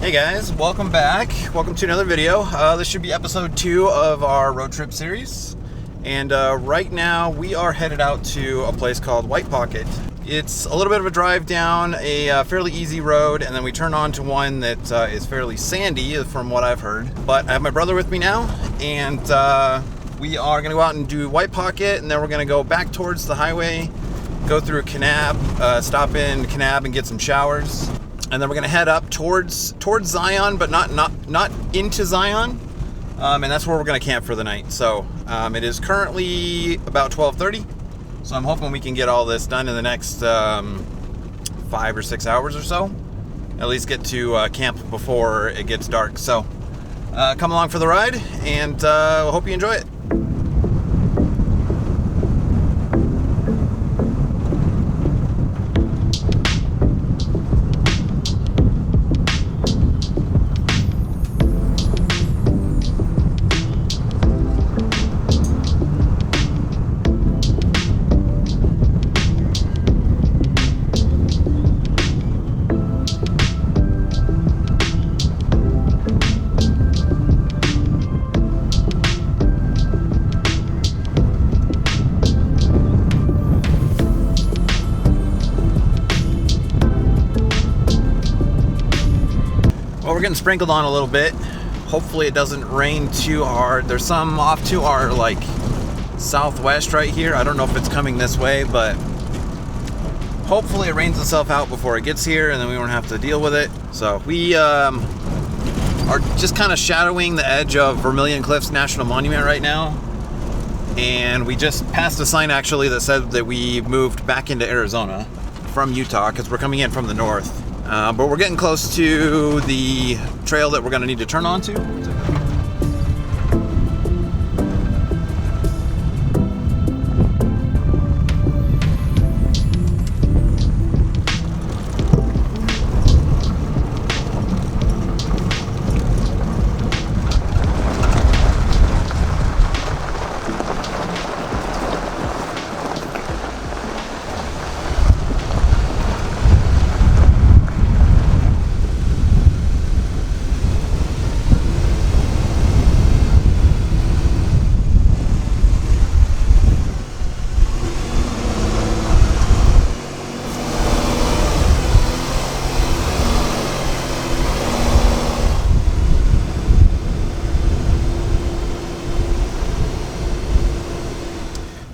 Hey guys, welcome back. Welcome to another video. This should be episode 2 of our road trip series. And right now we are headed out to a place called White Pocket. It's a little bit of a drive down a fairly easy road, and then we turn on to one that is fairly sandy from what I've heard. But I have my brother with me now, and we are going to go out and do White Pocket, and then we're going to go back towards the highway, go through Kanab, stop in Kanab and get some showers. And then we're gonna head up towards Zion, but not into Zion, and that's where we're gonna camp for the night. So it is currently about 12:30, so I'm hoping we can get all this done in the next 5 or 6 hours or so. At least get to camp before it gets dark. So come along for the ride, and hope you enjoy it. Well, we're getting sprinkled on a little bit. Hopefully it doesn't rain too hard. There's some off to our southwest right here. I don't know if it's coming this way, but hopefully it rains itself out before it gets here, and then we won't have to deal with it. So we are just kind of shadowing the edge of Vermilion Cliffs National Monument right now. And we just passed a sign actually that said that we moved back into Arizona from Utah, because we're coming in from the north. But we're getting close to the trail that we're going to need to turn onto.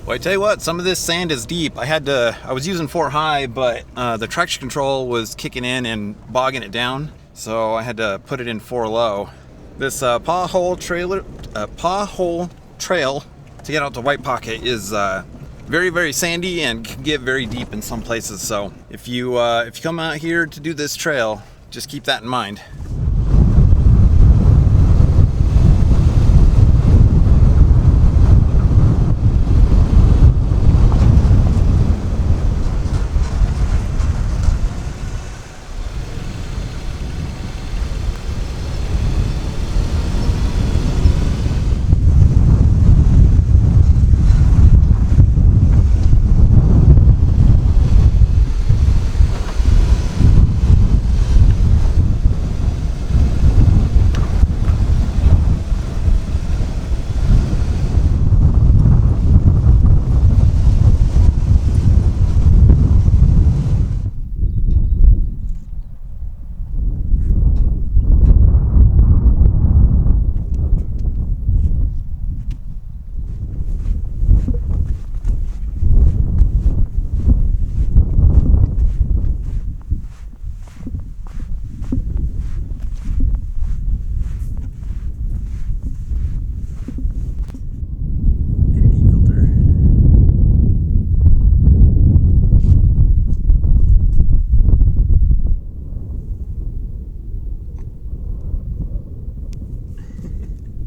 Well, I tell you what, some of this sand is deep. I was using 4 high, but the traction control was kicking in and bogging it down, so I had to put it in 4 low. This paw hole trail to get out to White Pocket is very, very sandy and can get very deep in some places. So if you come out here to do this trail, just keep that in mind.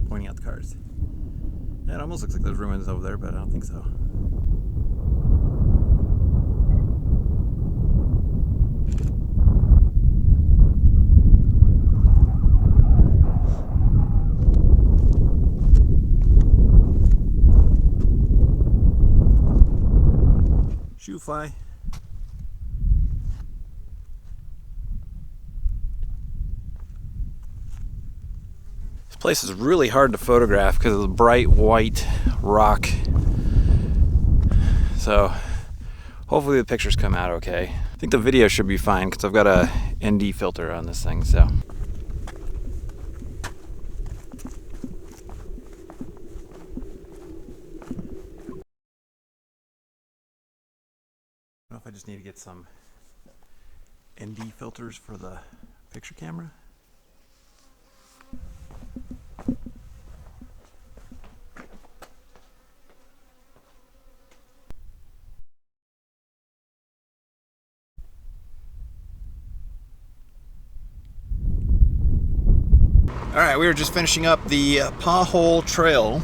Pointing out the cars. Yeah, it almost looks like there's ruins over there, but I don't think so. Shoe fly. Place is really hard to photograph because of the bright white rock. So hopefully the pictures come out okay. I think the video should be fine because I've got a ND filter on this thing, so. I don't know if I just need to get some ND filters for the picture camera. Alright, we were just finishing up the Paw Hole Trail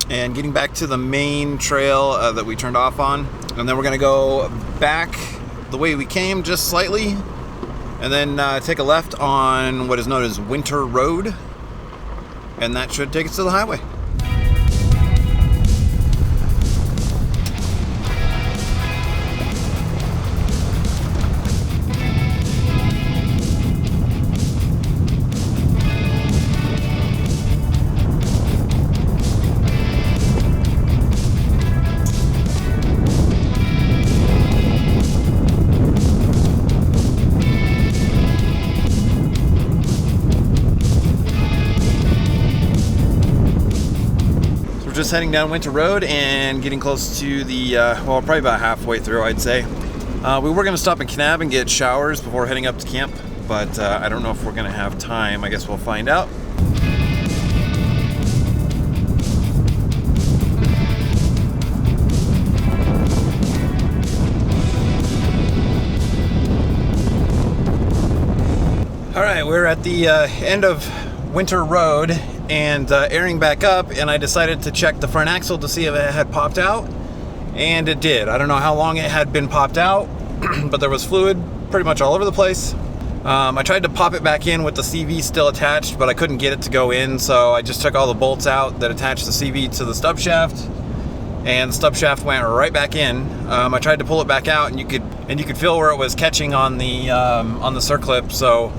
and getting back to the main trail that we turned off on. And then we're going to go back the way we came, just slightly, and then take a left on what is known as Winter Road. And that should take us to the highway. Just heading down Winter Road and getting close to the, well, probably about halfway through, I'd say. We were going to stop in Kanab and get showers before heading up to camp, but I don't know if we're going to have time. I guess we'll find out. All right, we're at the end of Winter Road and airing back up, and I decided to check the front axle to see if it had popped out, and it did. I don't know how long it had been popped out, but there was fluid pretty much all over the place. I tried to pop it back in with the CV still attached, but I couldn't get it to go in, so I just took all the bolts out that attached the CV to the stub shaft, and the stub shaft went right back in. I tried to pull it back out, and you could feel where it was catching on the circlip, so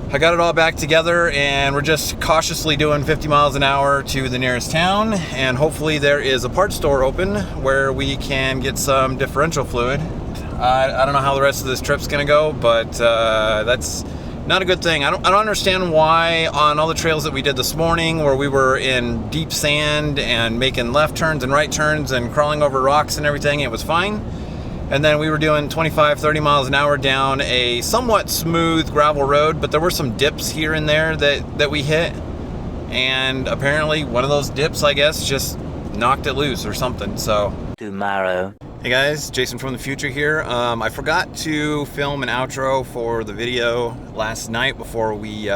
I got it all back together, and we're just cautiously doing 50 miles an hour to the nearest town, and hopefully there is a parts store open where we can get some differential fluid. I don't know how the rest of this trip's gonna go, but that's not a good thing. I don't understand why on all the trails that we did this morning, where we were in deep sand and making left turns and right turns and crawling over rocks and everything, it was fine. And then we were doing 25, 30 miles an hour down a somewhat smooth gravel road, but there were some dips here and there that we hit. And apparently one of those dips, I guess, just knocked it loose or something, so. Tomorrow. Hey guys, Jason from the future here. I forgot to film an outro for the video last night before we,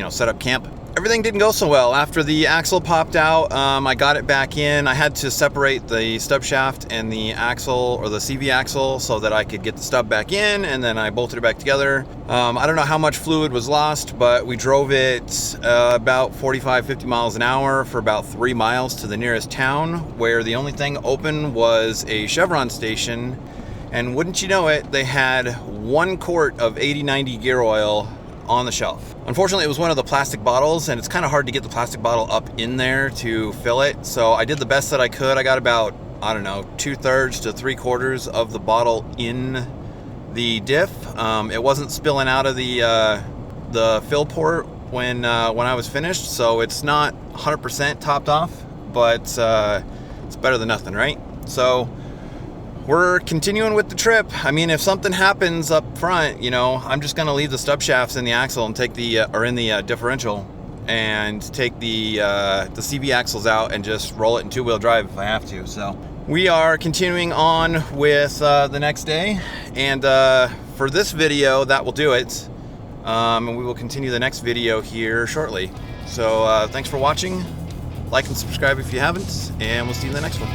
set up camp. Everything didn't go so well. After the axle popped out, I got it back in. I had to separate the stub shaft and the axle, or the CV axle, so that I could get the stub back in, and then I bolted it back together. I don't know how much fluid was lost, but we drove it about 45, 50 miles an hour for about 3 miles to the nearest town, where the only thing open was a Chevron station, and wouldn't you know it, they had 1 quart of 80/90 gear oil on the shelf. Unfortunately, it was one of the plastic bottles, and it's kind of hard to get the plastic bottle up in there to fill it, so I did the best that I could. I got about, I don't know, 2/3 to 3/4 of the bottle in the diff. It wasn't spilling out of the fill port when I was finished, so it's not 100% topped off, but it's better than nothing, right? So we're continuing with the trip. I mean, if something happens up front, I'm just gonna leave the stub shafts in the axle and take the differential, and take the CV axles out and just roll it in 2-wheel drive if I have to. So we are continuing on with the next day, and for this video, that will do it. And we will continue the next video here shortly. So thanks for watching. Like and subscribe if you haven't, and we'll see you in the next one.